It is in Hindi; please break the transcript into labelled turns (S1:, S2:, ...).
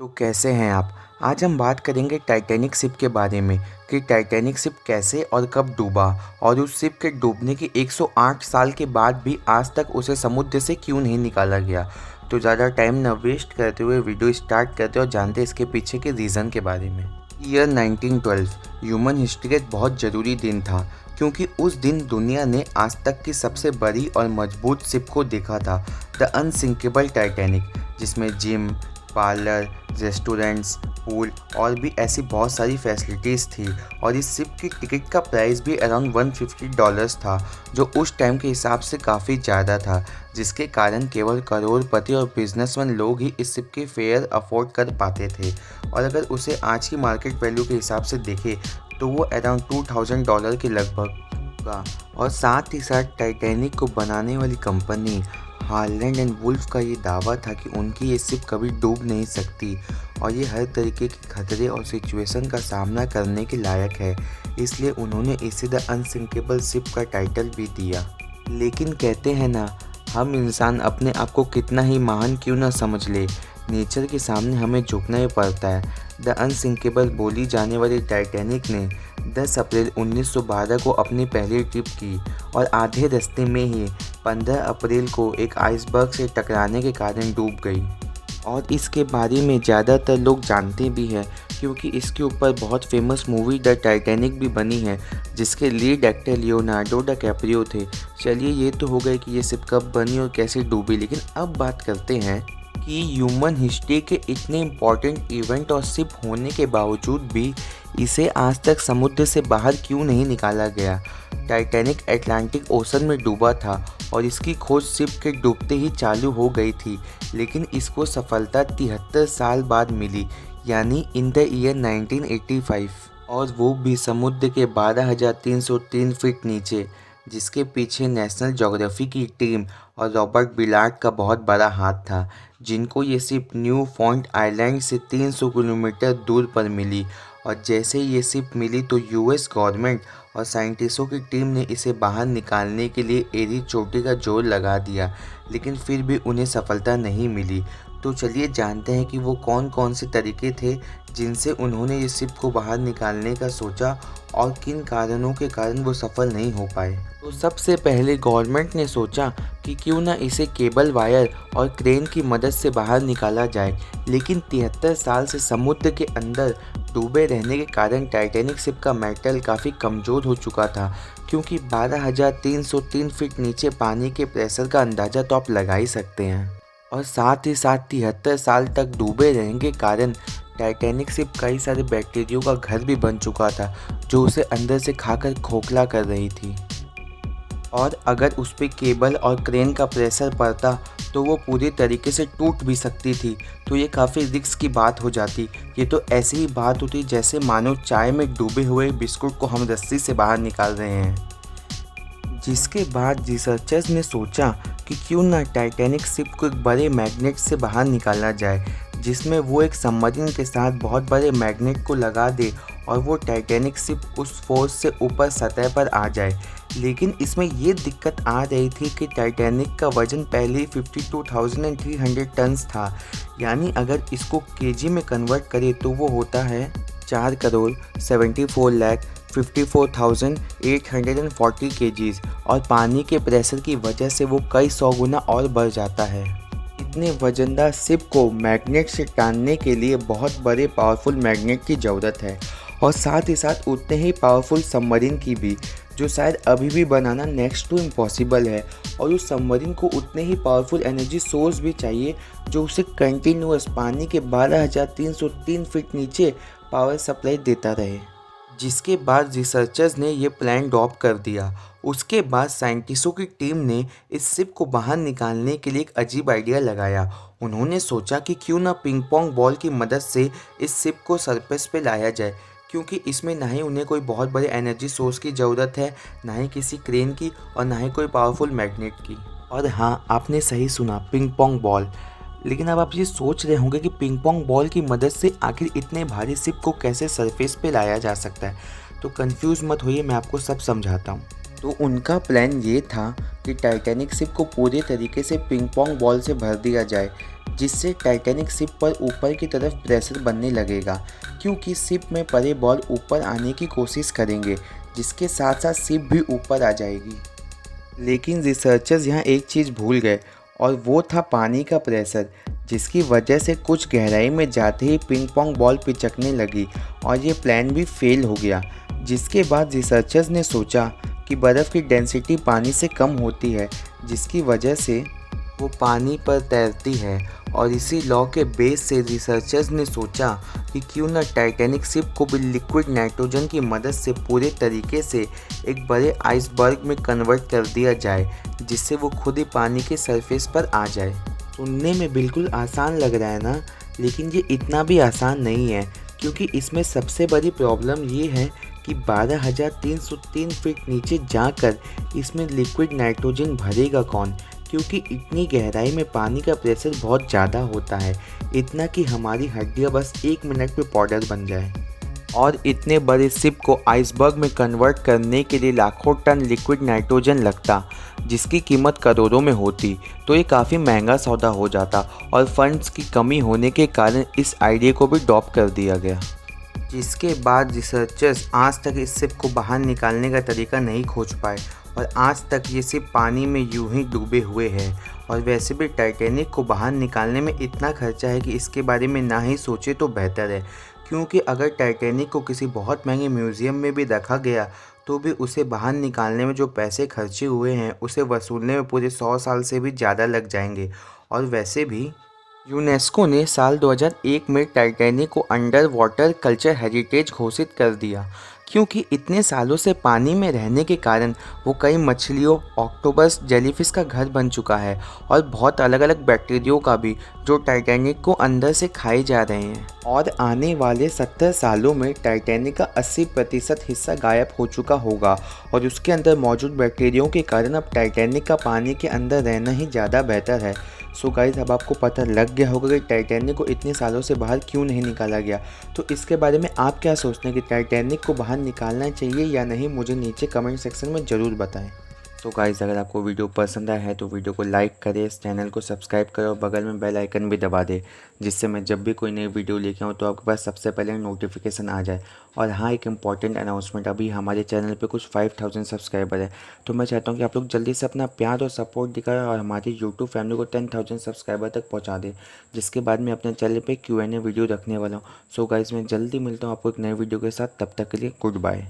S1: तो कैसे हैं आप? आज हम बात करेंगे टाइटैनिक शिप के बारे में कि टाइटैनिक शिप कैसे और कब डूबा और उस शिप के डूबने के 108 साल के बाद भी आज तक उसे समुद्र से क्यों नहीं निकाला गया। तो ज़्यादा टाइम न वेस्ट करते हुए वीडियो स्टार्ट करते और जानते इसके पीछे के रीज़न के बारे में। ईयर 1912 ह्यूमन हिस्ट्री का एक बहुत ज़रूरी दिन था क्योंकि उस दिन दुनिया ने आज तक की सबसे बड़ी और मजबूत शिप को देखा था, द अनसिंकेबल टाइटैनिक, जिसमें जिम, पार्लर, रेस्टोरेंट्स, पूल और भी ऐसी बहुत सारी फैसिलिटीज़ थी। और इस शिप की टिकट का प्राइस भी अराउंड $150 था, जो उस टाइम के हिसाब से काफ़ी ज़्यादा था, जिसके कारण केवल करोड़पति और बिजनेसमैन लोग ही इस शिप के फेयर अफोर्ड कर पाते थे। और अगर उसे आज की मार्केट वैल्यू के हिसाब से देखें तो वो अराउंड $2000 के लगभग होगा। और साथ ही साथ टाइटैनिक को बनाने वाली कंपनी हार्लैंड एंड वुल्फ का ये दावा था कि उनकी ये शिप कभी डूब नहीं सकती और ये हर तरीके के खतरे और सिचुएशन का सामना करने के लायक है, इसलिए उन्होंने इसे द अनसिंकेबल शिप का टाइटल भी दिया। लेकिन कहते हैं ना, हम इंसान अपने आप को कितना ही महान क्यों ना समझ ले, नेचर के सामने हमें झुकना ही पड़ता है। द अनसिंकेबल बोली जाने वाली टाइटैनिक ने 10 अप्रैल 1912 को अपनी पहली ट्रिप की और आधे रास्ते में ही 15 अप्रैल को एक आइसबर्ग से टकराने के कारण डूब गई। और इसके बारे में ज़्यादातर लोग जानते भी हैं क्योंकि इसके ऊपर बहुत फेमस मूवी द टाइटैनिक भी बनी है, जिसके लीड एक्टर लियोनार्डो डिकैप्रियो थे। चलिए, ये तो हो गए कि ये शिप कब बनी और कैसे डूबी, लेकिन अब बात करते हैं कि ह्यूमन हिस्ट्री के इतने इम्पॉर्टेंट इवेंट और शिप होने के बावजूद भी इसे आज तक समुद्र से बाहर क्यों नहीं निकाला गया। टाइटैनिक अटलांटिक ओशन में डूबा था और इसकी खोज शिप के डूबते ही चालू हो गई थी, लेकिन इसको सफलता 73 साल बाद मिली, यानी इन द ईयर 1985, और वो भी समुद्र के 12,303 फीट नीचे, जिसके पीछे नेशनल ज्योग्राफी की टीम और रॉबर्ट बिलार्ड का बहुत बड़ा हाथ था, जिनको ये शिप न्यू फाउंड आइलैंड से 300 किलोमीटर दूर पर मिली। और जैसे ये शिप मिली तो यूएस गवर्नमेंट और साइंटिस्टों की टीम ने इसे बाहर निकालने के लिए एड़ी चोटी का जोर लगा दिया, लेकिन फिर भी उन्हें सफलता नहीं मिली। तो चलिए जानते हैं कि वो कौन कौन से तरीके थे जिनसे उन्होंने इस शिप को बाहर निकालने का सोचा और किन कारणों के कारण वो सफल नहीं हो पाए। तो सबसे पहले गवर्नमेंट ने सोचा कि क्यों ना इसे केबल वायर और क्रेन की मदद से बाहर निकाला जाए, लेकिन 73 साल से समुद्र के अंदर डूबे रहने के कारण टाइटैनिक शिप का मेटल काफ़ी कमज़ोर हो चुका था, क्योंकि 12,303 फीट नीचे पानी के प्रेशर का अंदाज़ा तो आप लगा ही सकते हैं। और साथ ही साथ 73 साल तक डूबे रहने के कारण टाइटैनिक शिप कई सारे बैक्टीरियो का घर भी बन चुका था, जो उसे अंदर से खाकर खोखला कर रही थी। और अगर उस पर केबल और क्रेन का प्रेशर पड़ता तो वो पूरी तरीके से टूट भी सकती थी, तो ये काफ़ी रिस्क की बात हो जाती। ये तो ऐसी ही बात होती जैसे मानो चाय में डूबे हुए बिस्कुट को हम रस्सी से बाहर निकाल रहे हैं। जिसके बाद रिसर्चर्स ने सोचा कि क्यों ना टाइटैनिक शिप को एक बड़े मैग्नेट से बाहर निकाला जाए, जिसमें वो एक सबमरीन के साथ बहुत बड़े मैग्नेट को लगा दे और वो टाइटैनिक शिप उस फोर्स से ऊपर सतह पर आ जाए। लेकिन इसमें ये दिक्कत आ रही थी कि टाइटैनिक का वजन पहले ही 52,300 टन्स था, यानी अगर इसको केजी में कन्वर्ट करें तो वो होता है 4,74,54,840 केजीज, और पानी के प्रेशर की वजह से वो कई 100 गुना और बढ़ जाता है। इतने वजनदार शिप को मैग्नेट से टानने के लिए बहुत बड़े पावरफुल मैग्नेट की ज़रूरत है, और साथ ही साथ उतने ही पावरफुल सबमरीन की भी, जो शायद अभी भी बनाना नेक्स्ट टू इम्पॉसिबल है। और उस सबमरीन को उतने ही पावरफुल एनर्जी सोर्स भी चाहिए जो उसे कंटिन्यूअस पानी के 12,303 फीट नीचे पावर सप्लाई देता रहे। जिसके बाद रिसर्चर्स ने ये प्लान ड्रॉप कर दिया। उसके बाद साइंटिस्टों की टीम ने इस शिप को बाहर निकालने के लिए एक अजीब आइडिया लगाया। उन्होंने सोचा कि क्यों ना पिंग पोंग बॉल की मदद से इस शिप को सरफेस पे लाया जाए, क्योंकि इसमें ना ही उन्हें कोई बहुत बड़े एनर्जी सोर्स की ज़रूरत है, ना ही किसी क्रेन की, और ना ही कोई पावरफुल मैग्नेट की। और हाँ, आपने सही सुना, पिंग पोंग बॉल। लेकिन अब आप ये सोच रहे होंगे कि पिंग पोंग बॉल की मदद से आखिर इतने भारी शिप को कैसे सरफेस पे लाया जा सकता है। तो कंफ्यूज मत होइए, मैं आपको सब समझाता हूँ। तो उनका प्लान ये था कि टाइटैनिक शिप को पूरे तरीके से पिंग पोंग बॉल से भर दिया जाए, जिससे टाइटैनिक शिप पर ऊपर की तरफ प्रेशर बनने लगेगा, क्योंकि शिप में पड़े बॉल ऊपर आने की कोशिश करेंगे, जिसके साथ साथ शिप भी ऊपर आ जाएगी। लेकिन रिसर्चर्स यहाँ एक चीज़ भूल गए, और वो था पानी का प्रेशर, जिसकी वजह से कुछ गहराई में जाते ही पिंग पोंग बॉल पिचकने लगी और ये प्लान भी फेल हो गया। जिसके बाद रिसर्चर्स ने सोचा कि बर्फ़ की डेंसिटी पानी से कम होती है, जिसकी वजह से वो पानी पर तैरती है, और इसी लॉ के बेस से रिसर्चर्स ने सोचा कि क्यों न टाइटैनिक शिप को भी लिक्विड नाइट्रोजन की मदद से पूरे तरीके से एक बड़े आइसबर्ग में कन्वर्ट कर दिया जाए, जिससे वो खुद ही पानी के सरफेस पर आ जाए। सुनने में बिल्कुल आसान लग रहा है ना, लेकिन ये इतना भी आसान नहीं है, क्योंकि इसमें सबसे बड़ी प्रॉब्लम ये है कि 12,303 फीट नीचे जाकर इसमें लिक्विड नाइट्रोजन भरेगा कौन, क्योंकि इतनी गहराई में पानी का प्रेशर बहुत ज़्यादा होता है, इतना कि हमारी हड्डियाँ बस 1 मिनट में पाउडर बन जाए। और इतने बड़े शिप को आइसबर्ग में कन्वर्ट करने के लिए लाखों टन लिक्विड नाइट्रोजन लगता, जिसकी कीमत करोड़ों में होती, तो ये काफ़ी महंगा सौदा हो जाता, और फंड्स की कमी होने के कारण इस आइडिया को भी ड्रॉप कर दिया गया। जिसके बाद रिसर्चर्स आज तक इस शिप को बाहर निकालने का तरीका नहीं खोज पाए, और आज तक ये शिप पानी में यूं ही डूबे हुए है। और वैसे भी टाइटैनिक को बाहर निकालने में इतना खर्चा है कि इसके बारे में ना ही सोचे तो बेहतर है, क्योंकि अगर टाइटैनिक को किसी बहुत महंगे म्यूज़ियम में भी रखा गया तो भी उसे बाहर निकालने में जो पैसे खर्चे हुए हैं उसे वसूलने में पूरे 100 साल से भी ज़्यादा लग जाएंगे। और वैसे भी यूनेस्को ने साल 2001 में टाइटैनिक को अंडर वाटर कल्चर हेरिटेज घोषित कर दिया, क्योंकि इतने सालों से पानी में रहने के कारण वो कई मछलियों, ऑक्टोपस, जेलीफिश का घर बन चुका है, और बहुत अलग अलग बैक्टीरियो का भी, जो टाइटैनिक को अंदर से खाए जा रहे हैं। और आने वाले 70 सालों में टाइटैनिक का 80% हिस्सा गायब हो चुका होगा, और उसके अंदर मौजूद बैक्टीरियो के कारण अब टाइटैनिक का पानी के अंदर रहना ही ज़्यादा बेहतर है। सो गाइस, अब आपको पता लग गया होगा कि टाइटैनिक को इतने सालों से बाहर क्यों नहीं निकाला गया। तो इसके बारे में आप क्या सोचते हैं कि टाइटैनिक को बाहर निकालना चाहिए या नहीं, मुझे नीचे कमेंट सेक्शन में ज़रूर बताएं। तो गाइस, अगर आपको वीडियो पसंद आया है तो वीडियो को लाइक करें, इस चैनल को सब्सक्राइब करें और बगल में बेल आइकन भी दबा दें, जिससे मैं जब भी कोई नई वीडियो लेके आऊँ तो आपके पास सबसे पहले नोटिफिकेशन आ जाए। और हाँ, एक इम्पॉर्टेंट अनाउंसमेंट, अभी हमारे चैनल पे कुछ 5000 सब्सक्राइबर है, तो मैं चाहता हूँ कि आप लोग जल्दी से अपना प्यार और सपोर्ट दिखाएं और हमारी यूट्यूब फैमिली को 10,000 सब्सक्राइबर तक पहुँचा दें, जिसके बाद मैं अपने चैनल पर Q&A वीडियो रखने वाला हूँ। सो गाइस, मैं जल्दी मिलता हूँ आपको एक नए वीडियो के साथ, तब तक के लिए गुड बाय।